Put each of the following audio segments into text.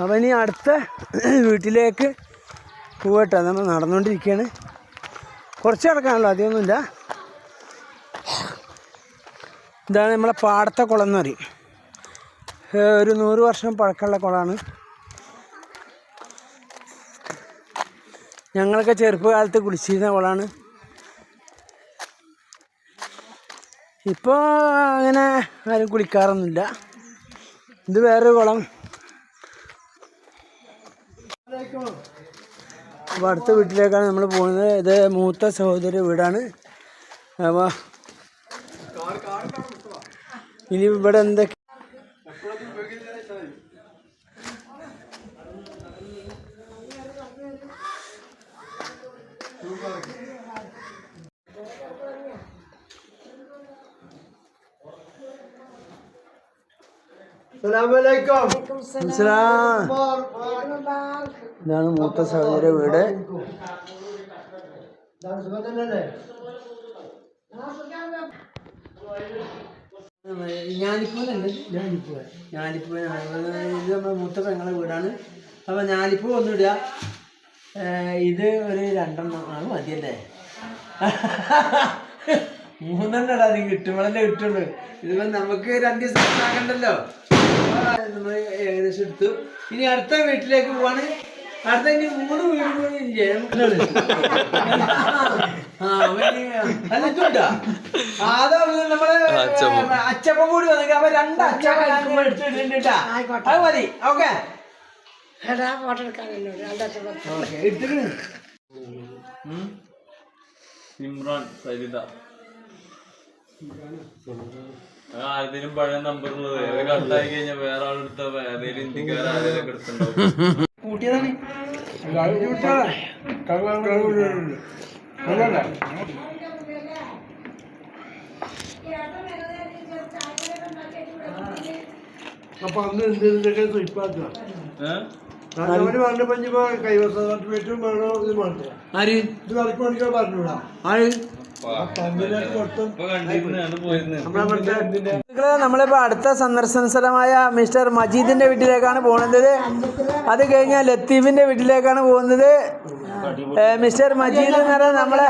അപ്പം ഇനി അടുത്ത വീട്ടിലേക്ക് പോകട്ടെ. നമ്മൾ നടന്നുകൊണ്ടിരിക്കുകയാണ്. കുറച്ച് നടക്കാനല്ലോ, അധികമൊന്നുമില്ല. ഇതാണ് നമ്മളെ പാടത്തെ കുളം എന്ന് പറയും. ഒരു 100 വർഷം പഴക്കമുള്ള കുളമാണ്. ഞങ്ങളൊക്കെ ചെറുപ്പകാലത്ത് കുളിച്ചിരുന്ന കുളമാണ്. ഇപ്പോൾ അങ്ങനെ ആരും കുളിക്കാറൊന്നുമില്ല. ഇത് വേറൊരു കുളം. അപ്പോൾ അടുത്ത വീട്ടിലേക്കാണ് നമ്മൾ പോകുന്നത്. ഇത് മൂത്ത സഹോദരി വീടാണ്. അപ്പോൾ ഇനി ഇവിടെ എന്തൊക്കെ ഇതാണ് മൂത്ത സഹോദരി വീട്. ഞാലിപ്പൂ ഇത് നമ്മുടെ മൂത്ത പെങ്ങളെ വീടാണ്. അപ്പം ഞാലിപ്പൂ ഒന്നിടുക. ഇത് ഒരു 2 ആണ് മതിയല്ലേ? 3 ഇടാതെ കിട്ടുമ്പോഴല്ലേ കിട്ടുള്ളൂ. ഇതിപ്പോൾ നമുക്ക് 2 ദിവസം ആക്കണ്ടല്ലോ. നമ്മൾ ഏകദേശം എടുത്തു. ഇനി അടുത്ത വീട്ടിലേക്ക് പോവാണ്. അടുത്ത ഇനി 3 വീട് കൂടി ഇല്ലേ അതോ നമ്മള് അച്ചപ്പം കൂടി വന്നിട്ട് അപ്പൊ 2 അച്ചപ്പം എടുത്തിട്ടാ അത് മതി. ഓക്കെ ഇമ്രാൻ സരിത ആരുടെയും പഴയ നമ്പർ ഉള്ളത് കട്ടായി കഴിഞ്ഞാൽ വേറെ ആളെടുത്ത ഏതെങ്കിലും ഇന്ത്യക്കാരും എടുത്തിട്ടുണ്ടാവും. കൂട്ടിയതാണ്. അപ്പൊ അന്ന് എന്തൊക്കെ സ്വയിപ്പാക്കുക കൈവശ സർട്ടിഫിക്കറ്റും വേണോ? ഇത് വേണ്ട. ആര് ഇത് വർക്ക് പണിക്കാൻ പറഞ്ഞൂടാ. ആര് നമ്മളിപ്പോൾ അടുത്ത സന്ദർശന സ്ഥലമായ മിസ്റ്റർ മജീദിന്റെ വീട്ടിലേക്കാണ് പോകുന്നത്. അത് കഴിഞ്ഞാൽ ലത്തീഫിന്റെ വീട്ടിലേക്കാണ് പോകുന്നത്. മിസ്റ്റർ മജീദ് എന്ന് പറയുന്നത് നമ്മളെ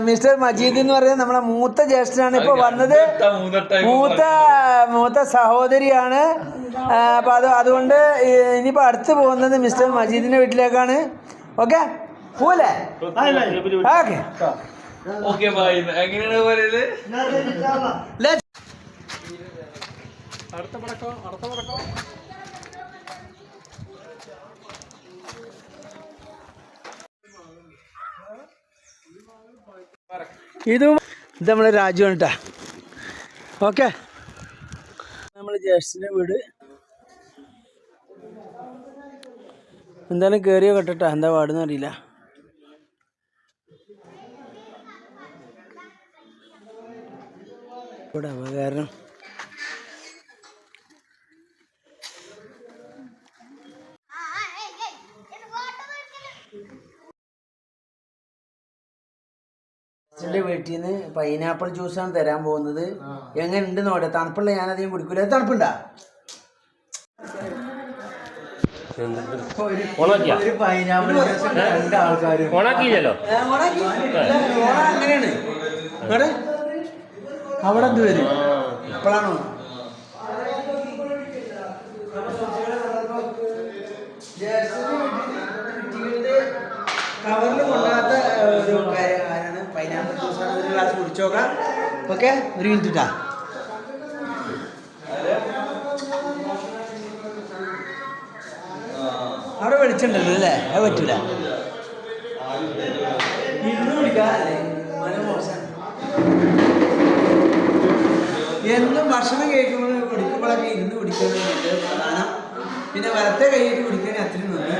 മിസ്റ്റർ മജീദ് എന്ന് പറയുന്നത് നമ്മളെ മൂത്ത ജ്യേഷ്ഠനാണ് ഇപ്പോൾ വന്നത്. മൂത്ത സഹോദരിയാണ്. അപ്പം അതുകൊണ്ട് ഇനിയിപ്പോൾ അടുത്ത് പോകുന്നത് മിസ്റ്റർ മജീദിന്റെ വീട്ടിലേക്കാണ്. ഓക്കെ പോലെ എങ്ങനെയാണ് പോയത്? ഇത് നമ്മളെ രാജുവാണ് കേട്ടാ. ഓക്കെ നമ്മളെ ജ്യേഷ്ഠൻ്റെ വീട്. എന്തായാലും കയറിയോ കേട്ടോ. എന്താ പാടുന്ന അറിയില്ല. ഇവിടെ കാരണം വീട്ടിൽ നിന്ന് പൈനാപ്പിൾ ജ്യൂസാണ് തരാൻ പോകുന്നത്. എങ്ങനെ ഉണ്ട് നോട്ടെ. തണുപ്പുള്ള ഞാനധികം കുടിക്കൂല. തണുപ്പുണ്ടാ? ഒരു പൈനാപ്പിൾ ജ്യൂസ് 2 ആൾക്കാർ അങ്ങനെയാണ്. അവിടെ എന്ത് വരും ഇപ്പോഴാണോ? കവറിൽ കൊണ്ടാത്ത ഒരു കാര്യമാണ് പൈനാപ്പിൾ ജ്യൂസാണ്. ഒരു ഗ്ലാസ് കുടിച്ചോക്കാം. ഓക്കെ ഒരു മിനിറ്റാ. അവിടെ വെളിച്ചുണ്ടല്ലോ അല്ലേ? അത് പറ്റൂല. ഇരുന്ന് കുടിക്കാം. എന്നും ഭക്ഷണം കുടിക്കുമ്പോഴൊക്കെ ഇരുന്ന് കുടിക്കുന്നത് പ്രധാനം. പിന്നെ വലത്തെ കൈയിട്ട് കുടിക്കണേ അത്രയും നന്ദി.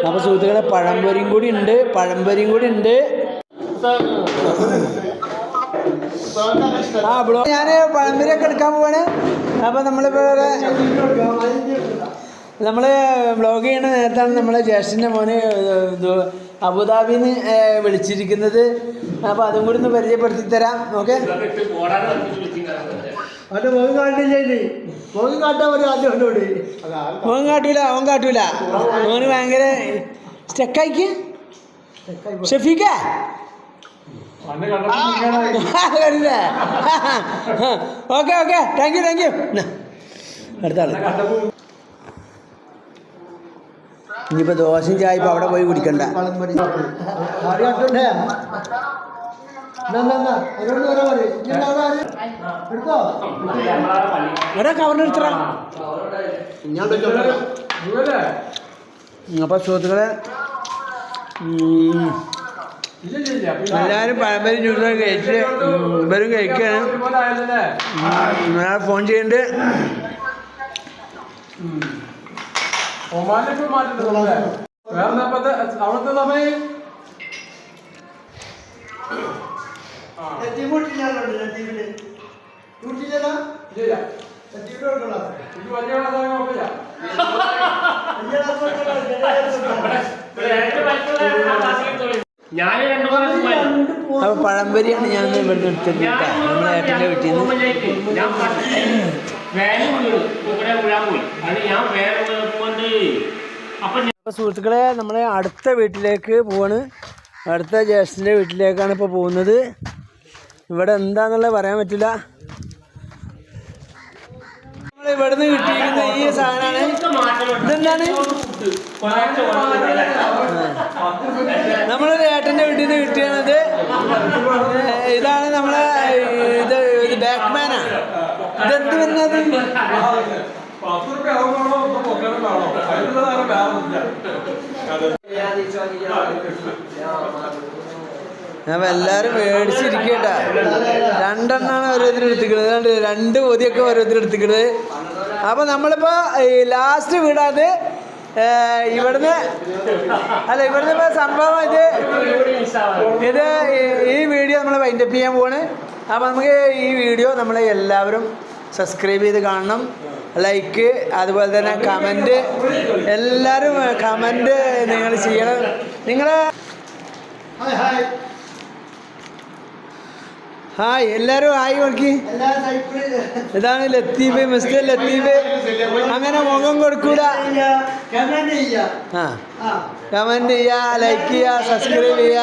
അപ്പൊ സുഹൃത്തുക്കളെ പഴംപൊരിയും കൂടി ഉണ്ട്. ഞാൻ പഴംപൊരിയൊക്കെ എടുക്കാൻ പോവാണ്. അപ്പൊ നമ്മളിപ്പോ നമ്മൾ വ്ളോഗ് ചെയ്യണ നേരത്താണ് നമ്മളെ ജ്യേഷ്ഠൻ്റെ മോന് അബുദാബിന്ന് വിളിച്ചിരിക്കുന്നത്. അപ്പോൾ അതും കൂടി ഒന്ന് പരിചയപ്പെടുത്തി തരാം. ഓക്കെ, അവൻ്റെ മുഖം കാട്ടില്ലേ? മുഖം കാട്ടാൻ ഒരു ആദ്യം കൊണ്ടോട്. മുഖം കാട്ടൂല, അവൻ കാട്ടൂല. മോന് ഭയങ്കര സ്റ്റക്കായിക്ക്. Shafeekha okay okay, thank you thank you. അടുത്ത ആള്. ഇനിയിപ്പോൾ ദോശയും ചായ ഇപ്പം അവിടെ പോയി കുടിക്കണ്ട. എടാ കവറിനെടുത്തറ. അപ്പം സുഹൃത്തുക്കളെ, എല്ലാവരും പഴംപരി ജ്യൂസ് കഴിച്ച് ഇവരും കഴിക്കാണ്. ഞാൻ ഫോൺ ചെയ്യണ്ട്. അവിടുത്തെ സമയം അപ്പൊ പഴംപരിയാണ് ഞാൻ ഇവിടുന്ന് എടുത്തിട്ട് നമ്മളെ ഏട്ടൻ്റെ വീട്ടിൽ നിന്ന്. അപ്പോൾ സുഹൃത്തുക്കളെ, നമ്മളെ അടുത്ത വീട്ടിലേക്ക് പോവാണ്. അടുത്ത ജ്യേഷ്ഠൻ്റെ വീട്ടിലേക്കാണ് ഇപ്പോൾ പോകുന്നത്. ഇവിടെ എന്താണെന്നുള്ളത് പറയാൻ പറ്റില്ല. നമ്മൾ ഇവിടുന്ന് കിട്ടിയിരിക്കുന്ന ഈ സാധനമാണ്. ഇതെന്താണ്? നമ്മളൊരു ഏട്ടൻ്റെ വീട്ടിൽ നിന്ന് കിട്ടിയാണത്. ഇതാണ് നമ്മളെ ഇത് ബാക്ക്മാനാണ്. ഇതെന്ത് വരുന്നത്? അപ്പം എല്ലാവരും മേടിച്ചിരിക്കട്ട. രണ്ടെണ്ണമാണ് ഓരോരുത്തർ എടുത്തിക്കുന്നത്. രണ്ട് പൊതിയൊക്കെ ഓരോരുത്തർ എടുത്തിക്കുന്നത്. അപ്പം നമ്മളിപ്പോൾ ലാസ്റ്റ് വീടാത് ഇവിടുന്ന് ഇപ്പോൾ സംഭവം ഇത് ഈ വീഡിയോ നമ്മൾ വൈൻഡപ്പ് ചെയ്യാൻ പോവാണ്. അപ്പം നമുക്ക് ഈ വീഡിയോ നമ്മളെ എല്ലാവരും സബ്സ്ക്രൈബ് ചെയ്ത് കാണണം. ലൈക്ക്, അതുപോലെ തന്നെ കമൻറ്റ്, എല്ലാവരും കമൻറ്റ് നിങ്ങൾ ചെയ്യണം. നിങ്ങൾ ഹായ് എല്ലാവരും ഹായ് നോക്കി. ഇതാണ് ലത്തീഫ്, മിസ്റ്റർ ലത്തീഫ്. അങ്ങനെ മുഖം കൊടുക്കൂല. കമൻറ്റ് ചെയ്യുക, ലൈക്ക് ചെയ്യുക, സബ്സ്ക്രൈബ് ചെയ്യുക.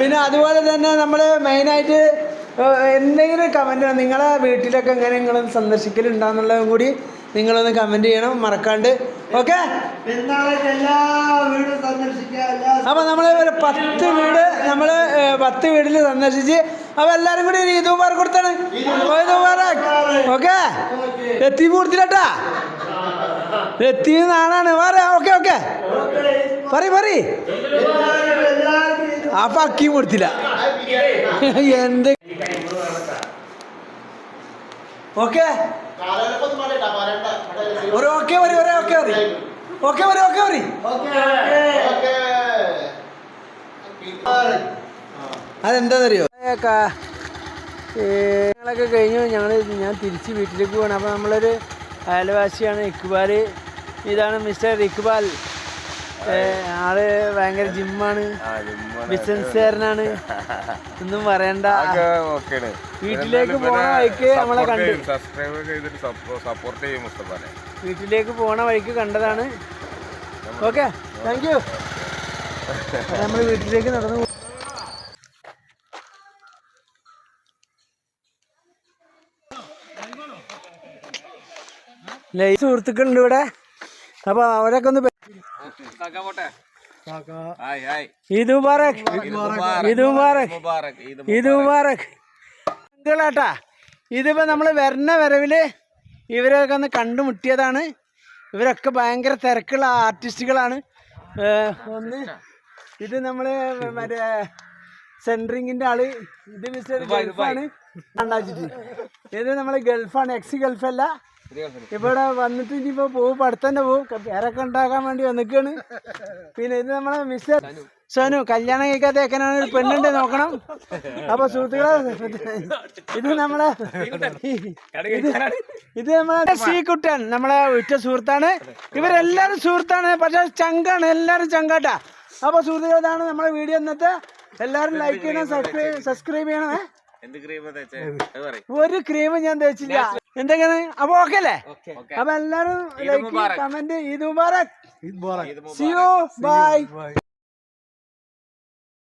പിന്നെ അതുപോലെ തന്നെ നമ്മൾ മെയിനായിട്ട് എന്തെങ്കിലും കമൻറ്റ്, നിങ്ങളെ വീട്ടിലൊക്കെ എങ്ങനെ നിങ്ങളൊന്ന് സന്ദർശിക്കലുണ്ടാകുന്നുള്ളതും കൂടി നിങ്ങളൊന്ന് കമൻറ്റ് ചെയ്യണം, മറക്കാണ്ട്. ഓക്കെ, അപ്പോൾ നമ്മൾ 10 വീട് നമ്മൾ 10 വീട്ടിൽ സന്ദർശിച്ച്. അപ്പോൾ എല്ലാവരും കൂടി ഈദ് മുബാറക് കൊടുത്താണ്. ഈദ് മുബാറക്. ഓക്കെ, ലത്തീഫ് കൊടുത്തില്ലട്ടാ. ലത്തീഫ് നാണാണ്. വേറെ ഓക്കെ ഓക്കെ പറ. അപ്പം അക്കിയും കൊടുത്തില്ല. എന്ത് ഓക്കെ ഒരു ഓക്കെ വരി, ഒരേ ഓക്കെ വരി, ഓക്കെ വരി, ഓക്കെ വരി. അതെന്താണെന്നറിയോ, ഞങ്ങളൊക്കെ കഴിഞ്ഞു. ഞാൻ തിരിച്ച് വീട്ടിലേക്ക് പോകണം. അപ്പോൾ നമ്മളൊരു അയൽവാസിയാണ് ഇക്ബാൽ. ഇതാണ് മിസ്റ്റർ ഇക്ബാൽ. ആള് ഭയങ്കര ജിമ്മാണ്, ബിസിനസ്സുകാരനാണ്, ഒന്നും പറയണ്ട. വീട്ടിലേക്ക് പോണ വഴിക്ക് നമ്മളെ കണ്ടു. വീട്ടിലേക്ക് പോണ വഴിക്ക് കണ്ടതാണ്. Okay, thank U. നമ്മൾ വീട്ടിലേക്ക് നടന്നു. സുഹൃത്തുക്കളുണ്ട് ഇവിടെ. അപ്പൊ അവരൊക്കെ ഒന്ന് ഈദ് മുബാറക്, ഈദ് മുബാറക്, ഈദ് മുബാറക്. കേട്ടാ, ഇതിപ്പോ നമ്മൾ വരുന്ന വരവില് ഇവരൊക്കെ ഒന്ന് കണ്ടുമുട്ടിയതാണ്. ഇവരൊക്കെ ഭയങ്കര തിരക്കുള്ള ആർട്ടിസ്റ്റുകളാണ്. ഒന്ന് ഇത് നമ്മള് മറ്റേ സെൻട്രിങ്ങിന്റെ ആള്. ഇത് മിസ്റ്റർ ഗൾഫാണ്. ഇത് നമ്മള് ഗൾഫാണ്, എക്സ് ഗൾഫല്ല. ഇവിടെ വന്നിട്ട് ഇനിയിപ്പോ പോവും, അടുത്തന്നെ പോവും, പേരൊക്കെ ഉണ്ടാക്കാൻ വേണ്ടി വന്നിക്കാണ്. പിന്നെ ഇത് നമ്മളെ മിസ്റ്റർ സോനു, കല്യാണം കഴിക്കാത്ത എങ്ങനെയാണ് ഒരു പെണ്ണുണ്ട് നോക്കണം. അപ്പൊ സുഹൃത്തുക്കളെ, ഇത് നമ്മളെ ഇത് നമ്മളെ ശ്രീകുട്ടൻ, നമ്മളെ ഉറ്റ സുഹൃത്താണ്. ഇവരെല്ലാരും സുഹൃത്താണ്, പക്ഷെ ചങ്കാണ്, എല്ലാരും ചങ്കാട്ടാ. അപ്പൊ സുഹൃത്തുക്കളെ, ഇതാണ് നമ്മളെ വീഡിയോ ഇന്നത്തെ. എല്ലാരും ലൈക്ക് ചെയ്യണം, സബ്സ്ക്രൈബ് ചെയ്യണം. ഒരു ക്രീം ഞാൻ തേച്ചില്ല. എന്തൊക്കെയാണ്? അപ്പൊ ഓക്കെ അല്ലേ? അപ്പൊ എല്ലാരും like, comment. Eid Mubarak. See you. Bye.